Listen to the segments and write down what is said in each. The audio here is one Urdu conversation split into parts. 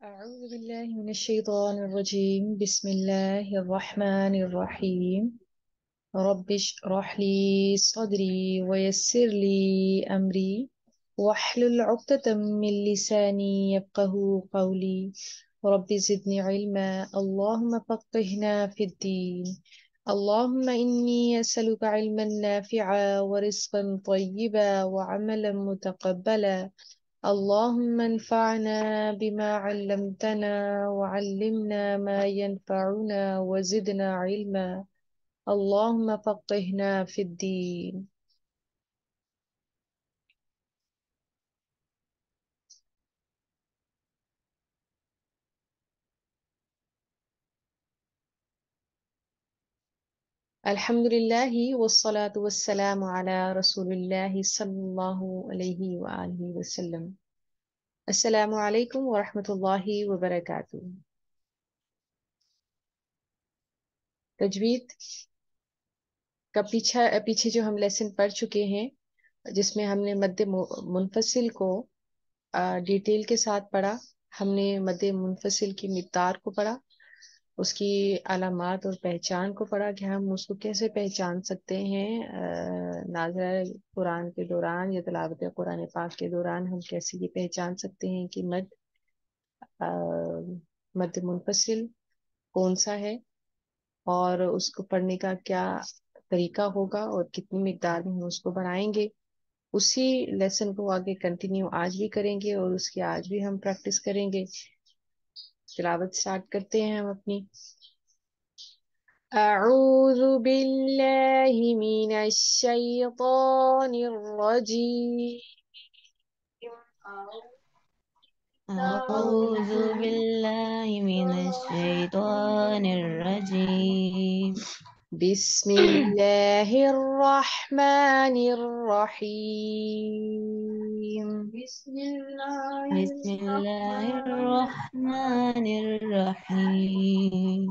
أعوذ بالله من الشيطان الرجيم. بسم الله الرحمن الرحيم. رب اشرح لي صدري ويسر لي أمري واحلل عقدة من لساني يفقه قولي. رب زدني علما، اللهم فقهنا في الدين. اللهم إني أسألك علما نافعا ورزقا طيبا وعملا متقبلا. اللهم انفعنا بما علمتنا وعلمنا ما ينفعنا وزدنا علما. اللهم فقهنا في الدين. الحمد لله والصلاة والسلام على رسول الله صلى الله عليه وآله وسلم. السلام عليكم ورحمة الله وبركاته. تجوید کا پیچھے جو ہم لیسن پڑھ چکے ہیں، جس میں ہم نے مد منفصل کو ڈیٹیل کے ساتھ پڑھا. ہم نے مد منفصل کی مقدار کو پڑھا، اس کی علامات اور پہچان کو پڑھا کہ ہم اس کو کیسے پہچان سکتے ہیں. ناظرہ قرآن کے دوران یا تلاوت قرآن پاک کے دوران ہم کیسے یہ پہچان سکتے ہیں کہ مد منفصل کون سا ہے، اور اس کو پڑھنے کا کیا طریقہ ہوگا اور کتنی مقدار میں ہم اس کو بڑھائیں گے. اسی لیسن کو آگے کنٹینیو آج بھی کریں گے اور اس کی آج بھی ہم پریکٹس کریں گے. تلاوت سٹارٹ کرتے ہیں ہم اپنی. اعوذ باللہ من الشیطان الرجیم. أعوذ بالله من الشيطان الرجيم. بسم اللہ الرحمن الرحیم. بسم الله الرحمن الرحيم.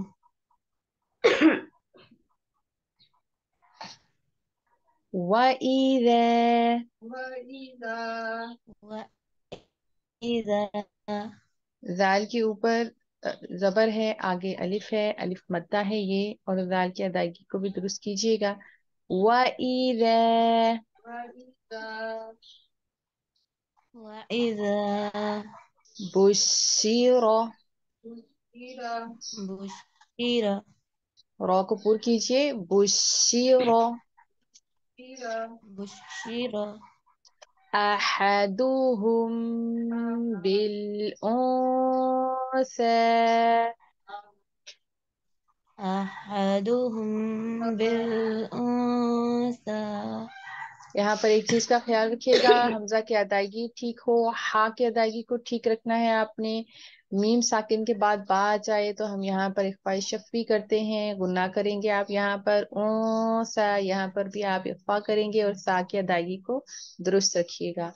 وإذا ذال کے اوپر زبر ہے، آگے الف ہے، الف مدہ ہے یہ، اور ذال کی ادائیگی کو بھی درست کیجیے گا. وَإِذَا وإذا بُشِّرَ. بشر را کو پر کیجیے. بُشِّرَ بشر أحدهم بالأنثى. أحدهم بالأنثى. یہاں پر ایک چیز کا خیال رکھیے گا، حمزہ کی ادائیگی ٹھیک ہو، ہا کی ادائیگی کو ٹھیک رکھنا ہے آپ نے. میم ساکن کے بعد با آ جائے تو ہم یہاں پر اخفاء شفوی کرتے ہیں، گناہ کریں گے آپ یہاں پر سا، یہاں پر بھی آپ اخفاء کریں گے اور سا کی ادائیگی کو درست رکھیے گا.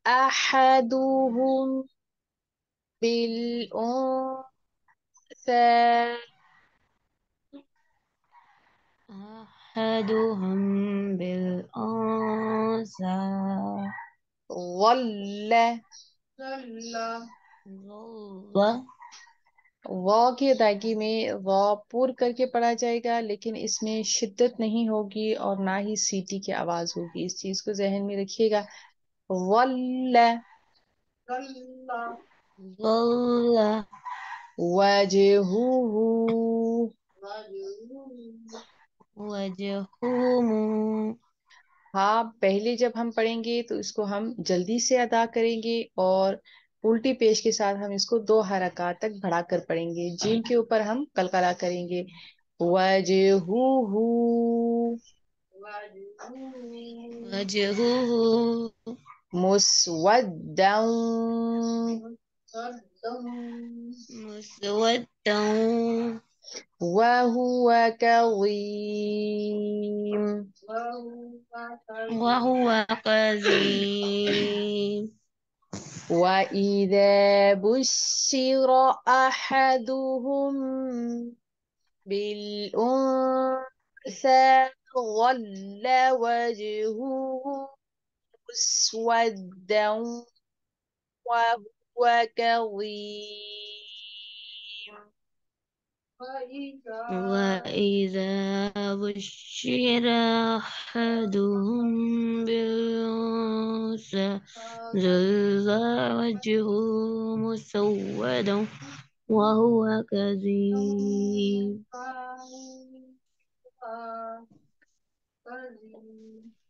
احدهم بالانثى. أحدهم بالأنثى. ظل. ظل وا کی ادائیگی میں وا پور کر کے پڑھا جائے گا، لیکن اس میں شدت نہیں ہوگی اور نہ ہی سیٹی کی آواز ہوگی. اس چیز کو ذہن میں رکھیے گا. ظل ظل وجهه. وجهه. ہاں، پہلے جب ہم پڑھیں گے تو اس کو ہم جلدی سے ادا کریں گے اور الٹی پیش کے ساتھ ہم اس کو 2 حرکات تک بڑھا کر پڑھیں گے. جیم کے اوپر ہم قلقلہ کریں گے. وجهه. وجهه مسودا. مسودا وهو كظيم. وهو قزيم. وإذا بشر أحدهم بالأنثى ظل وجهه مسودا وهو كظيم. وإذا بشر أحدهم بالأنثى ظل وجهه مسودا وهو كظيم.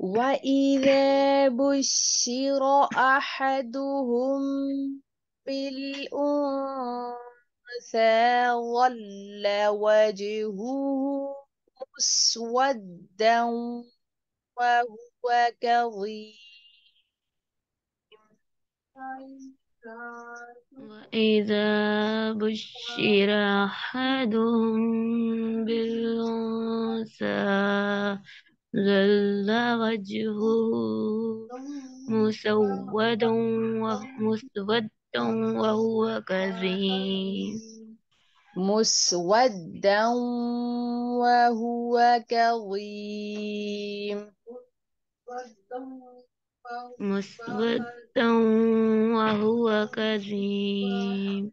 وَإِذَا بُشِّرَ أَحَدُهُم بِالْأُنثَىٰ ظَلَّ وَجْهُهُ مُسْوَدًّا وَهُوَ كَظِيمٌ. وإذا بشر أحدهم بالأنثى ظل وجهه مسودا وهو كظيم. مسودا وهو كظيم. مسودا وهو كظيم.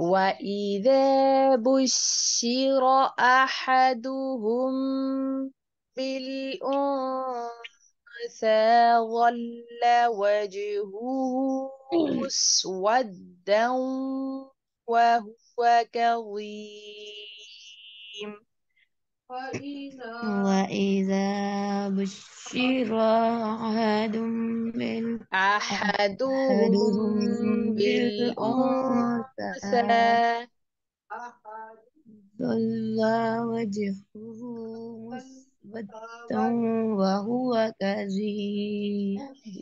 وَإِذَا بُشِّرَ أَحَدُهُم بِالْأُنثَىٰ ظَلَّ وَجْهُهُ مُسْوَدًّا وَهُوَ كَظِيمٌ. وإذا بشر أحدهم أحدهم بالأنثى بالأنثى ظل وجهه مسودا وهو كظيم.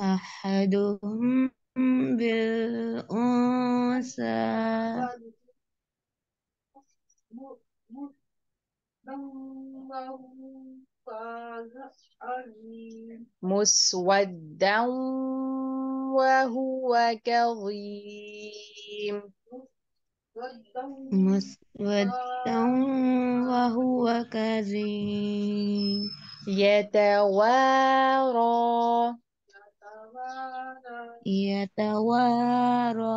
أحدهم بالأنثى مسودا وهو كظيم. مسودا وهو كظيم. يتوارى. يتوارى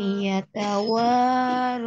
يتوارى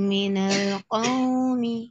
من القوم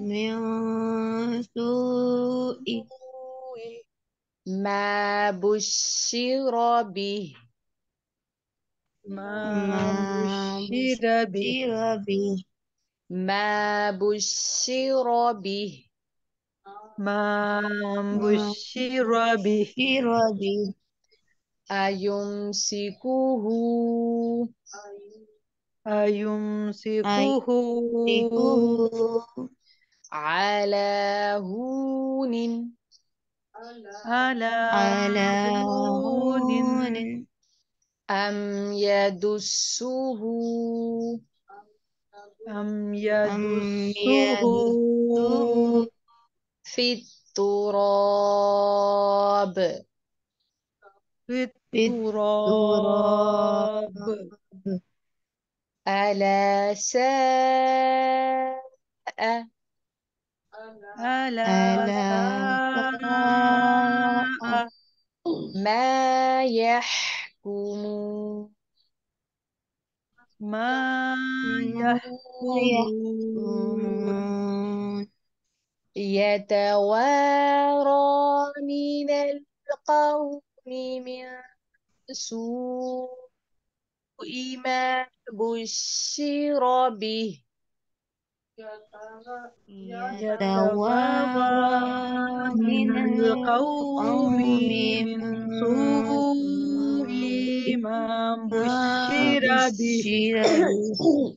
من سوء ما بشر به. ما ما بشر به بشر به ما بشر به ما ما بشر به بشر به أيمسكه أيمسكه أيمسكه على هون على على هون هون أم يدسه أم أم يدسه يدسه في التراب. في في التراب. التراب. ألا ساء ألا ألا ساء ساء ما يحكمون. ما ما يحكمون. يحكمون. يتوارى من القوم من سوء ما بشر به يتوارى يتوارى من من القوم القوم من من سوء سوء ما ما بشر به بشر به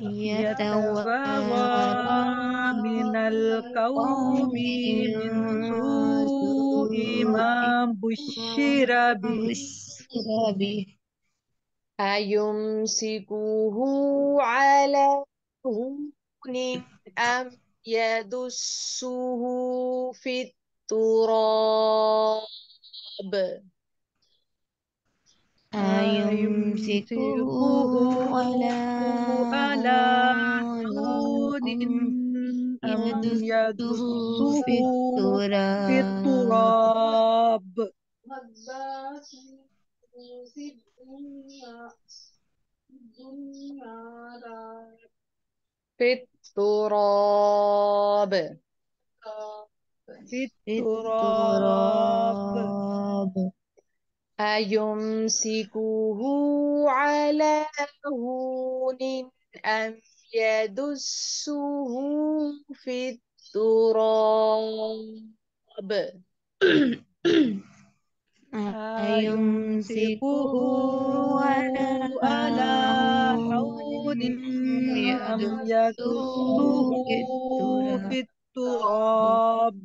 يتوارى يتوارى من القوم القوم من من سوء ما سوء بشر ما به بشر به أيمسكه على هون أم يدسه في التراب. أيمسكه أيمسكه على على هون هون أم أم يدسه يدسه في في التراب التراب. في التراب. في في التراب. التراب أيمسكه على هون أم يدسه في التراب. أيمسكه أيمسكه على على هون حون أم يدسه يدسه في التراب في التراب.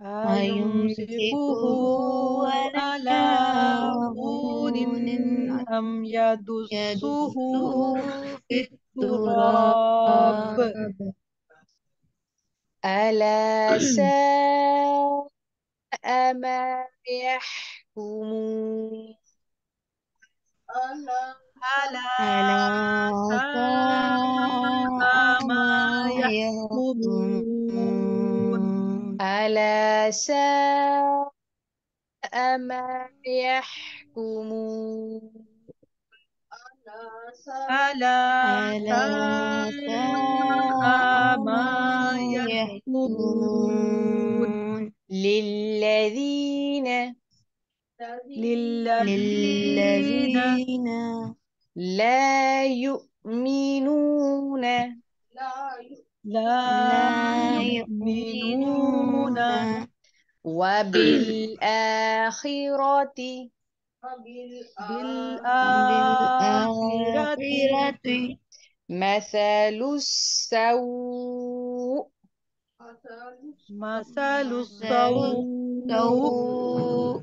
أيمسكه أيمسكه على على هون هون أم يدسه يدسه في في التراب التراب. ألا ساء ما يحكمون. ألا ألا ساء ساء ما ما يحكمون. يحكمون ألا ساء ما يحكمون. ألا ألا ساء ساء ما ما يحكمون. يحكمون للذين للذين للذين لا يؤمنون لا لا يؤمنون يؤمنون وبالآخرة بالآخرة بالآخرة مثل السوء. مثل مثل السوء. السوء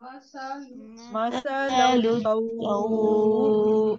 مثل مثل السوء. السوء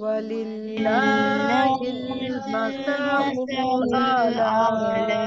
ولله ولله المثل المثل الأعلى.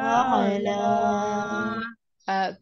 أعلى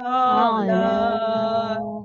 أعلى. أعلى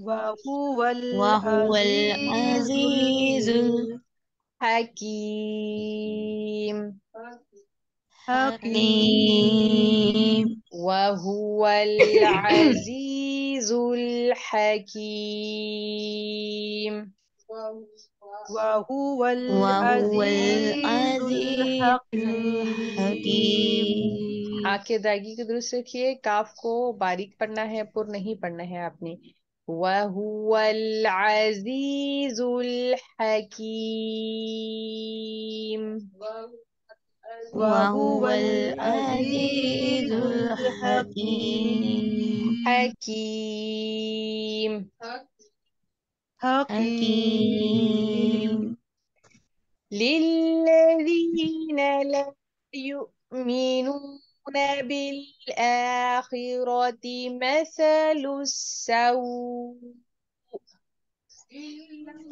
وهو وهو العزيز العزيز حكيم حكيم وهو العزيز الحكيم وهو وهو العزيز العزيز الحكيم الحكيم ہاں کے ادائیگی کو درست رکھیے. کاف کو باریک پڑھنا ہے، پر نہیں پڑھنا ہے آپ نے. وَهُوَ الْعَزِيزُ الْحَكِيمُ. وهو وهو العزيز العزيز الحكيم حکیم. حكيم حكيم لِلَّذِينَ لَا يُؤْمِنُونَ بِالْآخِرَةِ مَثَلُ السَّوْءِ.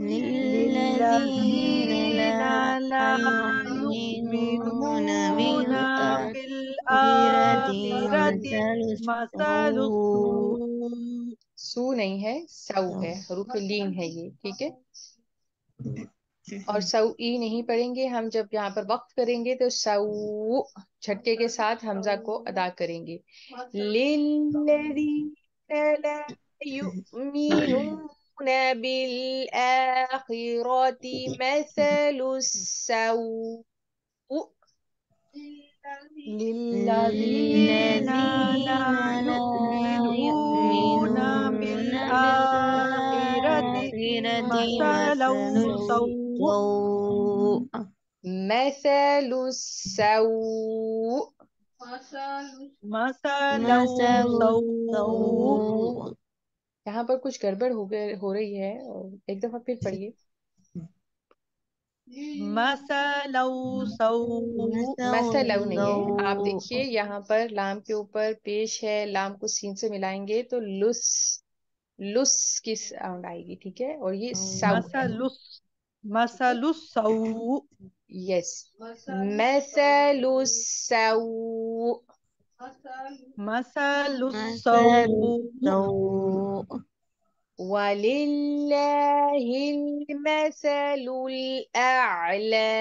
للذين للذين لا لا يؤمنون يؤمنون بالآخرة بالآخرة مثل مثل السوء السوء. سو نہیں ہے، سو ہے، حروف لین ہے یہ، ٹھیک ہے. اور سوئی نہیں پڑھیں گے ہم. جب یہاں پر وقف کریں گے تو سو جھٹکے کے ساتھ حمزہ کو ادا کریں گے. لِلَّذِينَ لَا يُؤْمِنُونَ بِالْآخِرَةِ مَثَلُ السَّوْءِ. للذين لا للذين لا يؤمنون يؤمنون بالآخرة بالآخرة مثل مثل السوء. السوء مثل السوء. مثل مثل السوء. السوء یہاں پر کچھ گڑبڑ ہو رہی ہے، اور ایک دفعہ پھر پڑھیے. مثل السوء. مثل مثلو نہیں ہے. آپ السوء دیکھیے یہاں پر لام کے اوپر پیش ہے، لام کو سین سے ملائیں گے تو لس، لس کی ساؤنڈ آئے گی، ٹھیک ہے. اور یہ سو ہے. مثل السوء. یس. مثل السوء. مثل مثل السوء. السوء وللہ المثل الأعلى.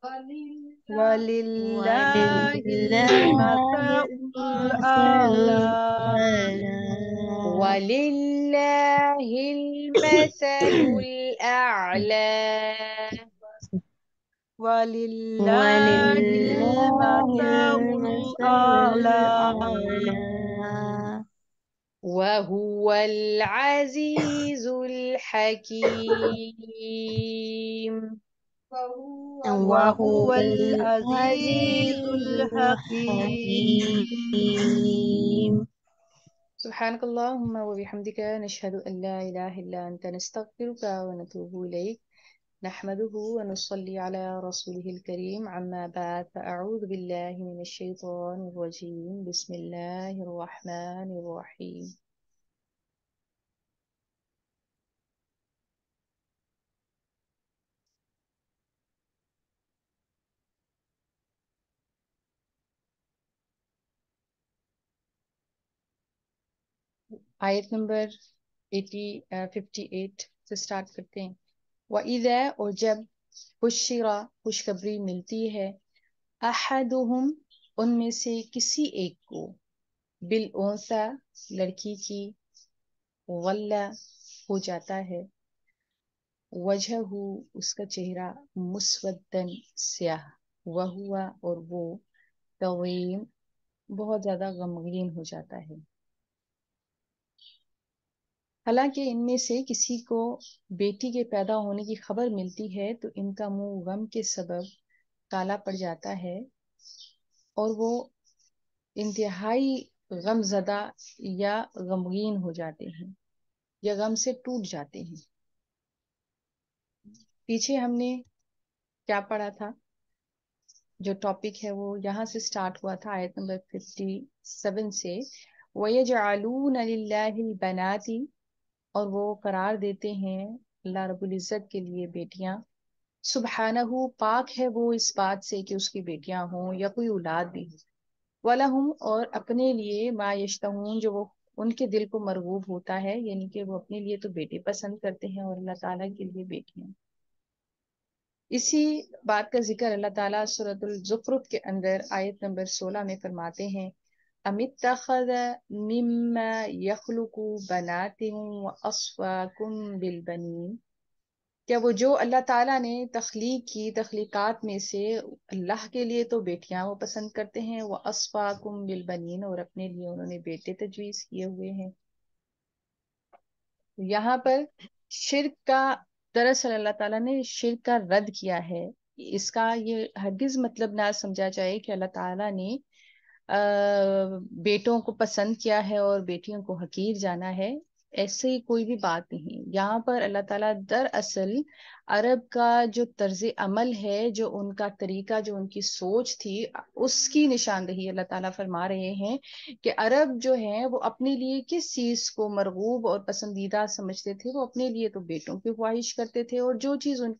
ولله ولله المثل المثل الأعلى. الأعلى وللہ المثل الأعلى. ولله ولله المثل المثل الأعلى. الأعلى وهو العزيز الحكيم. وهو وهو العزيز العزيز الحكيم. الحكيم سبحانك اللهم وبحمدك نشهد أن لا إله إلا أنت نستغفرك ونتوب إليك. نحمده ونصلي على رسوله الكريم. عما بعد فأعوذ بالله من الشيطان الرجيم. بسم الله الرحمن الرحيم. آیت نمبر 58 سے سٹارٹ کرتے ہیں. وَإِذَا، اور جب، بشرا خوشخبری ملتی ہے، احدہم ان میں سے کسی ایک کو، بالانثی لڑکی کی، غلہ ہو جاتا ہے، وجہہ اس کا چہرہ، مسودن سیاہ، وہوا اور وہ، کظیم بہت زیادہ غمگین ہو جاتا ہے. حالانکہ ان میں سے کسی کو بیٹی کے پیدا ہونے کی خبر ملتی ہے تو ان کا منہ غم کے سبب کالا پڑ جاتا ہے، اور وہ انتہائی غم زدہ یا غمگین ہو جاتے ہیں، یا غم سے ٹوٹ جاتے ہیں. پیچھے ہم نے کیا پڑھا تھا؟ جو ٹاپک ہے وہ یہاں سے سٹارٹ ہوا تھا آیت نمبر 57 سے. وَيَجْعَلُونَ لِلَّهِ الْبَنَاتِ، اور وہ قرار دیتے ہیں اللہ رب العزت کے لیے بیٹیاں. سبحانہ پاک ہے وہ اس بات سے کہ اس کی بیٹیاں ہوں یا کوئی اولاد بھی ہو. وَلَهُمْ اور اپنے لیے ما یشتہون جو وہ ان کے دل کو مرغوب ہوتا ہے، یعنی کہ وہ اپنے لیے تو بیٹے پسند کرتے ہیں اور اللہ تعالیٰ کے لیے بیٹیاں. اسی بات کا ذکر اللہ تعالیٰ سورۃ الزخرف کے اندر آیت نمبر 16 میں فرماتے ہیں، ام اتخذ مما یخلق بنات واصفاکم بالبنین، کیا وہ جو اللہ تعالیٰ نے تخلیق کی تخلیقات میں سے اللہ کے لیے تو بیٹیاں وہ پسند کرتے ہیں، وہ اصفاکم بالبنین، اور اپنے لیے انہوں نے بیٹے تجویز کیے ہوئے ہیں۔ یہاں پر شرک کا، دراصل اللہ تعالیٰ نے شرک کا رد کیا ہے۔ اس کا یہ ہرگز مطلب نہ سمجھا جائے کہ اللہ تعالیٰ نے بیٹوں کو پسند کیا ہے اور بیٹیوں کو حقیر جانا ہے، ایسی کوئی بھی بات نہیں۔ یہاں پر اللہ تعالیٰ دراصل عرب کا جو طرز عمل ہے، جو ان کا طریقہ، جو ان کی سوچ تھی، اس کی نشاندہی اللہ تعالیٰ فرما رہے ہیں کہ عرب جو ہیں وہ اپنے لیے کس چیز کو مرغوب اور پسندیدہ سمجھتے تھے، وہ اپنے لیے تو بیٹوں کی خواہش کرتے تھے، اور جو چیز ان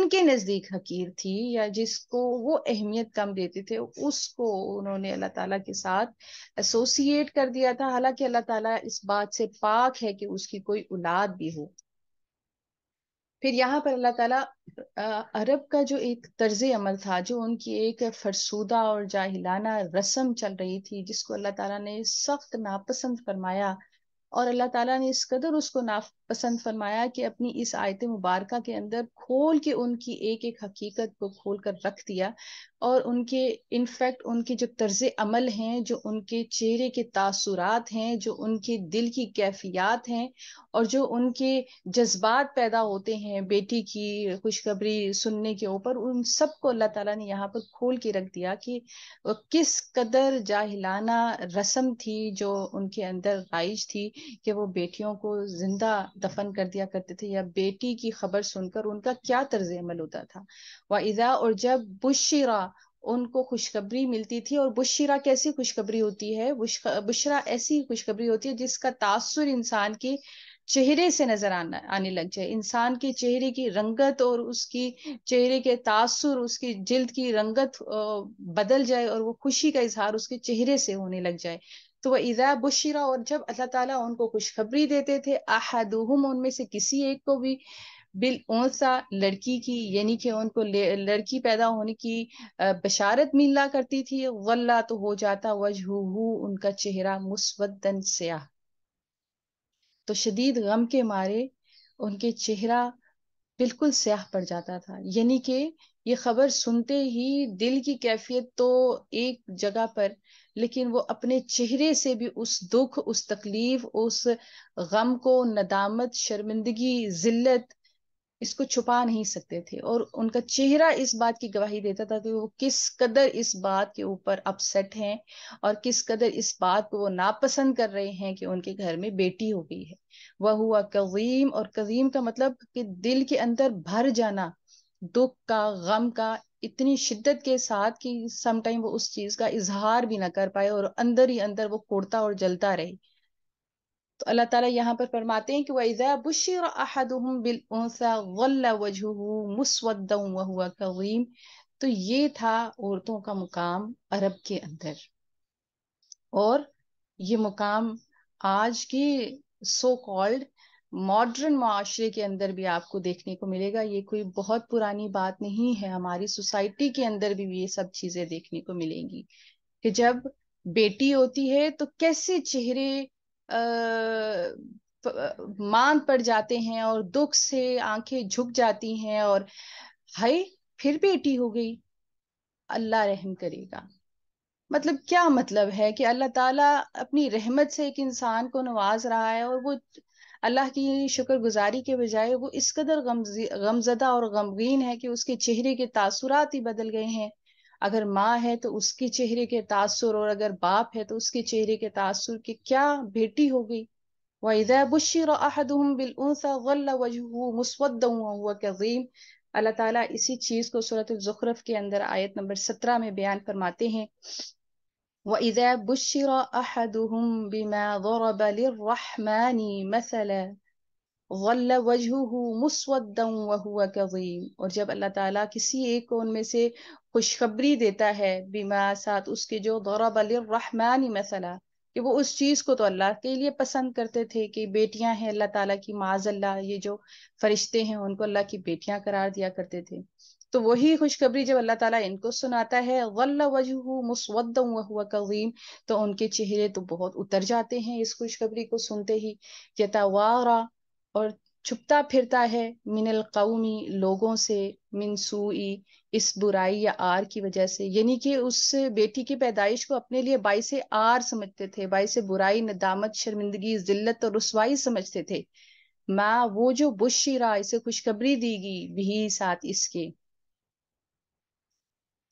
کے نزدیک حقیر تھی یا جس کو وہ اہمیت کم دیتے تھے، اس کو انہوں نے اللہ تعالیٰ کے ساتھ ایسوسیٹ کر دیا تھا، حالانکہ اللہ تعالیٰ اس بات سے پاک ہے کہ اس کی کوئی اولاد بھی ہو۔ پھر یہاں پر اللہ تعالیٰ عرب کا جو ایک طرز عمل تھا، جو ان کی ایک فرسودہ اور جاہلانہ رسم چل رہی تھی، جس کو اللہ تعالیٰ نے سخت ناپسند فرمایا، اور اللہ تعالیٰ نے اس قدر اس کو ناپسند فرمایا کہ اپنی اس آیت مبارکہ کے اندر کھول کے ان کی ایک ایک حقیقت کو کھول کر رکھ دیا، اور ان کے انفیکٹ ان کے جو طرز عمل ہیں، جو ان کے چہرے کے تاثرات ہیں، جو ان کے دل کی کیفیات ہیں، اور جو ان کے جذبات پیدا ہوتے ہیں بیٹی کی خوشخبری سننے کے اوپر، ان سب کو اللہ تعالیٰ نے یہاں پر کھول کے رکھ دیا کہ کس قدر جاہلانہ رسم تھی جو ان کے اندر رائج تھی، کہ وہ بیٹیوں کو زندہ دفن کر دیا کرتے تھے، یا بیٹی کی خبر سن کر ان کا کیا طرز عمل ہوتا تھا۔ وَإِذَا، اور جب بشرا، ان کو خوشخبری ملتی تھی، اور بشرا کیسی خوشخبری ہوتی ہے؟ بشرا ایسی خوشخبری ہوتی ہے جس کا تاثر انسان کے چہرے سے نظر آنے لگ جائے، انسان کے چہرے کی رنگت اور اس کی چہرے کے تاثر، اس کی جلد کی رنگت بدل جائے، اور وہ خوشی کا اظہار اس کے چہرے سے ہونے لگ جائے۔ تو وہ اذا بشرا، اور جب اللہ تعالیٰ ان کو خوشخبری دیتے تھے، احدہم، ان میں سے کسی ایک کو بھی، بالانثی، لڑکی کی، یعنی کہ ان کو لڑکی پیدا ہونے کی بشارت ملا کرتی تھی، واللہ، تو ہو جاتا وجہہ، ان کا چہرہ، مسودن، سیاہ، تو شدید غم کے مارے ان کے چہرہ بالکل سیاہ پڑ جاتا تھا۔ یعنی کہ یہ خبر سنتے ہی دل کی کیفیت تو ایک جگہ پر، لیکن وہ اپنے چہرے سے بھی اس دکھ، اس تکلیف، اس غم کو، ندامت، شرمندگی، ذلت، اس کو چھپا نہیں سکتے تھے، اور ان کا چہرہ اس بات کی گواہی دیتا تھا کہ وہ کس قدر اس بات کے اوپر اپسیٹ ہیں، اور کس قدر اس بات کو وہ ناپسند کر رہے ہیں کہ ان کے گھر میں بیٹی ہو گئی ہے۔ وہ ہوا کظیم، اور کظیم کا مطلب کہ دل کے اندر بھر جانا، دکھ کا، غم کا، اتنی شدت کے ساتھ کہ سم ٹائم وہ اس چیز کا اظہار بھی نہ کر پائے، اور اندر ہی اندر وہ کوڑتا اور جلتا رہے۔ تو اللہ تعالیٰ یہاں پر فرماتے ہیں کہ وَإِذَا بُشِّرَ أَحَدُهُم بِالْأُنثَىٰ ظَلَّ وَجْهُهُ مُسْوَدًّا وَهُوَ كَظِيمٌ۔ تو یہ تھا عورتوں کا مقام عرب کے اندر، اور یہ مقام آج کے سو کالڈ ماڈرن معاشرے کے اندر بھی آپ کو دیکھنے کو ملے گا۔ یہ کوئی بہت پرانی بات نہیں ہے، ہماری سوسائٹی کے اندر بھی یہ سب چیزیں دیکھنے کو ملیں گی، کہ جب بیٹی ہوتی ہے تو کیسے چہرے مان پڑ جاتے ہیں، اور دکھ سے آنکھیں جھک جاتی ہیں، اور ہائے، پھر بیٹی ہو گئی، اللہ رحم کرے گا۔ مطلب کیا مطلب ہے کہ اللہ تعالیٰ اپنی رحمت سے ایک انسان کو نواز رہا ہے، اور وہ اللہ کی شکر گزاری کے بجائے وہ اس قدر غمزدہ اور غمگین ہے کہ اس کے چہرے کے تاثرات ہی بدل گئے ہیں۔ اگر ماں ہے تو اس کے چہرے کے تاثر، اور اگر باپ ہے تو اس کے چہرے کے تاثر، کہ کیا بیٹی ہو گئی۔ وَإِذَا بُشِّرَ أَحَدُهُم بِالْأُنثَىٰ ظَلَّ وَجْهُهُ مُسْوَدًّا وَهُوَ كَظِيمٌ۔ اللہ تعالیٰ اسی چیز کو سورۃ الزخرف کے اندر آیت نمبر 17 میں بیان فرماتے ہیں، وَإِذَا بُشِّرَ أَحَدُهُم بِمَا ضَرَبَ لِلرَّحْمَٰنِ مَثَلًا ظَلَّ وَجْهُهُ مُسْوَدًّا وَهُوَ كَظِيمٌ۔ اور جب اللہ تعالیٰ کسی ایک کو ان میں سے خوشخبری دیتا ہے، بما، ساتھ اس کے، جو ضرب للرحمن مثلا، کہ وہ اس چیز کو تو اللہ کے لیے پسند کرتے تھے کہ بیٹیاں ہیں اللہ تعالیٰ کی، معاذ اللہ یہ جو فرشتے ہیں ان کو اللہ کی بیٹیاں قرار دیا کرتے تھے. تو وہی خوشخبری جب اللہ تعالیٰ ان کو سناتا ہے غل وجہہ مسودا وہو کظیم، تو ان کے چہرے تو بہت اتر جاتے ہیں اس خوشخبری کو سنتے ہی. یتوارا، اور چھپتا پھرتا ہے، من القومی لوگوں سے، من سوئی اس برائی یا آر کی وجہ سے. یعنی کہ اس بیٹی کی پیدائش کو اپنے لیے باعث آر سمجھتے تھے، باعث برائی، ندامت، شرمندگی، ذلت اور رسوائی سمجھتے تھے. ماں وہ جو بشرا اسے خوشخبری دی گئی، بھی ساتھ اس کے.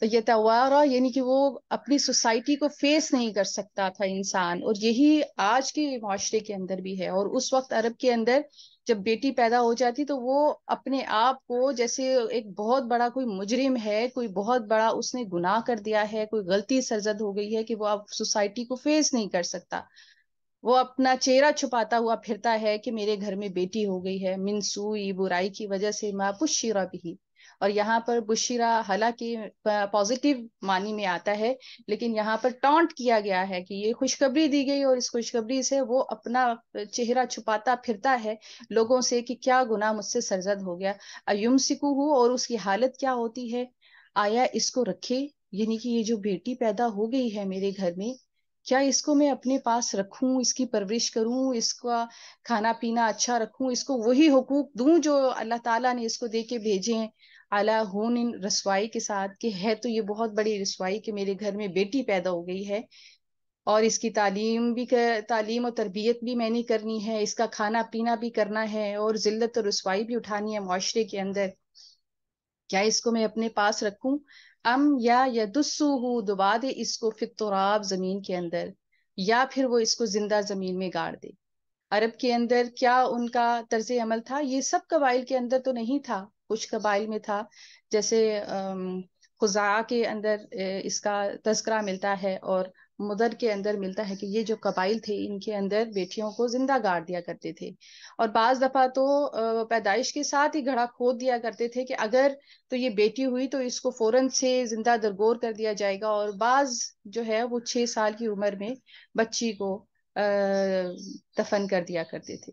یتوارا یعنی کہ وہ اپنی سوسائٹی کو فیس نہیں کر سکتا تھا انسان، اور یہی آج کے معاشرے کے اندر بھی ہے. اور اس وقت عرب کے اندر جب بیٹی پیدا ہو جاتی تو وہ اپنے آپ کو جیسے ایک بہت بڑا کوئی مجرم ہے، کوئی بہت بڑا اس نے گناہ کر دیا ہے، کوئی غلطی سرزد ہو گئی ہے کہ وہ اب سوسائٹی کو فیس نہیں کر سکتا. وہ اپنا چہرہ چھپاتا ہوا پھرتا ہے کہ میرے گھر میں بیٹی ہو گئی ہے، من سوئی برائی کی وجہ سے، ما بشرا بھی. اور یہاں پر بشرا حالانکہ پازیٹیو معنی میں آتا ہے، لیکن یہاں پر ٹانٹ کیا گیا ہے کہ یہ خوشخبری دی گئی اور اس خوشخبری سے وہ اپنا چہرہ چھپاتا پھرتا ہے لوگوں سے کہ کیا گناہ مجھ سے سرزد ہو گیا. ایمسکوہ، اور اس کی حالت کیا ہوتی ہے، آیا اس کو رکھے، یعنی کہ یہ جو بیٹی پیدا ہو گئی ہے میرے گھر میں، کیا اس کو میں اپنے پاس رکھوں، اس کی پرورش کروں، اس کا کھانا پینا اچھا رکھوں، اس کو وہی حقوق دوں جو اللہ تعالیٰ نے اس کو دے کے بھیجے ہیں، اعلیٰ ہون رسوائی کے ساتھ، کہ ہے تو یہ بہت بڑی رسوائی کہ میرے گھر میں بیٹی پیدا ہو گئی ہے، اور اس کی تعلیم اور تربیت بھی میں نے کرنی ہے، اس کا کھانا پینا بھی کرنا ہے، اور ذلت اور رسوائی بھی اٹھانی ہے معاشرے کے اندر. کیا اس کو میں اپنے پاس رکھوں، ام یا یدسوہ دبا دے اس کو فی التراب زمین کے اندر، یا پھر وہ اس کو زندہ زمین میں گاڑ دے. عرب کے اندر کیا ان کا طرز عمل تھا؟ یہ سب قبائل کے اندر تو نہیں تھا، کچھ قبائل میں تھا. جیسے خزاعہ کے اندر اس کا تذکرہ ملتا ہے، اور مدر کے اندر ملتا ہے کہ یہ جو قبائل تھے ان کے اندر بیٹیوں کو زندہ گاڑ دیا کرتے تھے. اور بعض دفعہ تو پیدائش کے ساتھ ہی گڑھا کھود دیا کرتے تھے کہ اگر تو یہ بیٹی ہوئی تو اس کو فوراً سے زندہ درگور کر دیا جائے گا. اور بعض جو ہے وہ 6 سال کی عمر میں بچی کو دفن کر دیا کرتے تھے.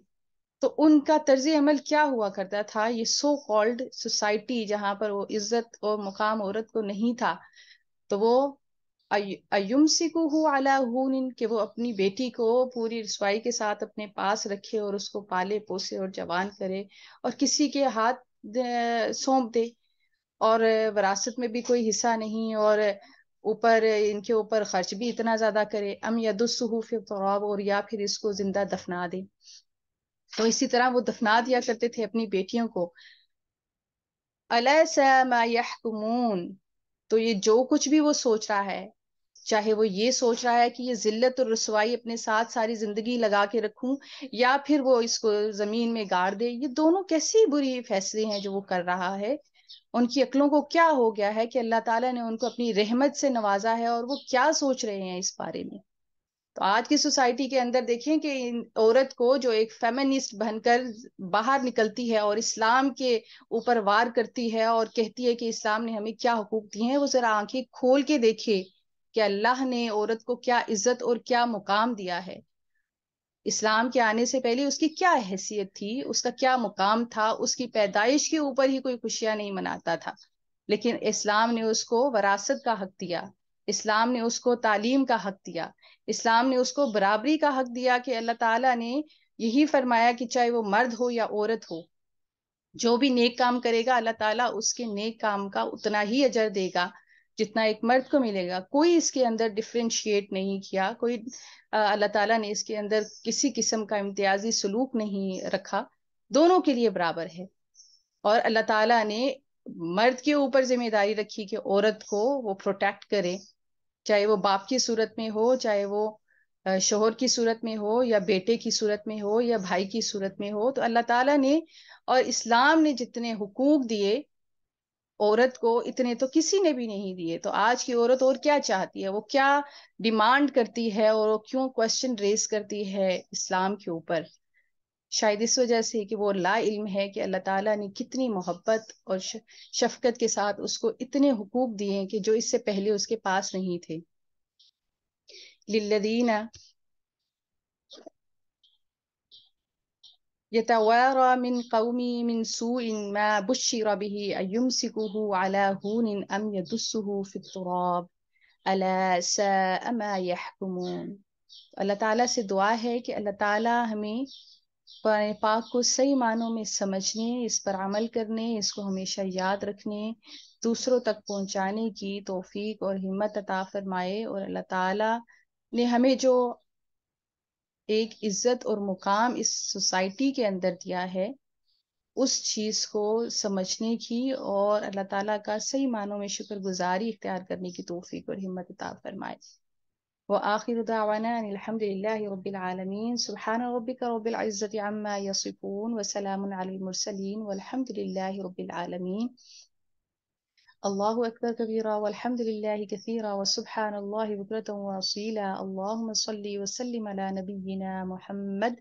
تو ان کا طرز عمل کیا ہوا کرتا تھا؟ یہ سو کالڈ سوسائٹی جہاں پر وہ عزت اور مقام عورت کو نہیں تھا، تو وہ ایمسکوہ علی ہون، کہ وہ اپنی بیٹی کو پوری رسوائی کے ساتھ اپنے پاس رکھے اور اس کو پالے پوسے اور جوان کرے اور کسی کے ہاتھ سونپ دے، اور وراثت میں بھی کوئی حصہ نہیں، اور اوپر ان کے اوپر خرچ بھی اتنا زیادہ کرے. ام یدسہ فی التراب، اور یا پھر اس کو زندہ دفنا دے. تو اسی طرح وہ دفنا دیا کرتے تھے اپنی بیٹیوں کو. الیس ما یحکمون، تو یہ جو کچھ بھی وہ سوچ رہا ہے، چاہے وہ یہ سوچ رہا ہے کہ یہ ذلت اور رسوائی اپنے ساتھ ساری زندگی لگا کے رکھوں، یا پھر وہ اس کو زمین میں گاڑ دے، یہ دونوں کیسی بری فیصلے ہیں جو وہ کر رہا ہے. ان کی عقلوں کو کیا ہو گیا ہے کہ اللہ تعالیٰ نے ان کو اپنی رحمت سے نوازا ہے، اور وہ کیا سوچ رہے ہیں اس بارے میں. تو آج کی سوسائٹی کے اندر دیکھیں کہ عورت کو جو ایک فیمنسٹ بن کر باہر نکلتی ہے اور اسلام کے اوپر وار کرتی ہے اور کہتی ہے کہ اسلام نے ہمیں کیا حقوق دیے ہیں، وہ ذرا آنکھیں کھول کے دیکھے کہ اللہ نے عورت کو کیا عزت اور کیا مقام دیا ہے. اسلام کے آنے سے پہلے اس کی کیا حیثیت تھی، اس کا کیا مقام تھا. اس کی پیدائش کے اوپر ہی کوئی خوشیاں نہیں مناتا تھا، لیکن اسلام نے اس کو وراثت کا حق دیا، اسلام نے اس کو تعلیم کا حق دیا، اسلام نے اس کو برابری کا حق دیا. کہ اللہ تعالیٰ نے یہی فرمایا کہ چاہے وہ مرد ہو یا عورت ہو، جو بھی نیک کام کرے گا اللہ تعالیٰ اس کے نیک کام کا اتنا ہی اجر دے گا جتنا ایک مرد کو ملے گا. کوئی اس کے اندر ڈفرینشیٹ نہیں کیا، کوئی اللہ تعالیٰ نے اس کے اندر کسی قسم کا امتیازی سلوک نہیں رکھا، دونوں کے لیے برابر ہے. اور اللہ تعالیٰ نے مرد کے اوپر ذمہ داری رکھی کہ عورت کو وہ پروٹیکٹ کرے، چاہے وہ باپ کی صورت میں ہو، چاہے وہ شوہر کی صورت میں ہو، یا بیٹے کی صورت میں ہو، یا بھائی کی صورت میں ہو. تو اللہ تعالیٰ نے اور اسلام نے جتنے حقوق دیے عورت کو، اتنے تو کسی نے بھی نہیں دیے. تو آج کی عورت اور کیا چاہتی ہے، وہ کیا ڈیمانڈ کرتی ہے، اور وہ کیوں کوشچن ریز کرتی ہے اسلام کے اوپر؟ شاید اس وجہ سے کہ وہ لا علم ہے کہ اللہ تعالیٰ نے کتنی محبت اور شفقت کے ساتھ اس کو اتنے حقوق دیے ہیں کہ جو اس سے پہلے اس کے پاس نہیں تھے. للذین يتوارى من قومه من سوء ما بشر به أيمسكه على هون أم يدسه في التراب ألا ساء ما يحكمون. اللہ تعالیٰ سے دعا ہے کہ اللہ تعالیٰ ہمیں قرآن پاک کو صحیح معنوں میں سمجھنے، اس پر عمل کرنے، اس کو ہمیشہ یاد رکھنے، دوسروں تک پہنچانے کی توفیق اور ہمت عطا فرمائے، اور اللہ تعالیٰ نے ہمیں جو ایک عزت اور مقام اس سوسائٹی کے اندر دیا ہے اس چیز کو سمجھنے کی اور اللہ تعالیٰ کا صحیح معنوں میں شکر گزاری اختیار کرنے کی توفیق اور ہمت عطا فرمائے۔ وآخر دعوانا ان الحمد للہ رب العالمین، سبحان ربک رب العزت عما یصفون وسلام علی المرسلین والحمد للہ رب العالمین۔ اللہ اکبر کبیرا والحمد للہ کثیرا وسبحان اللہ بکرۃ واصیلا۔ اللہم صلی وسلم علی نبینا محمد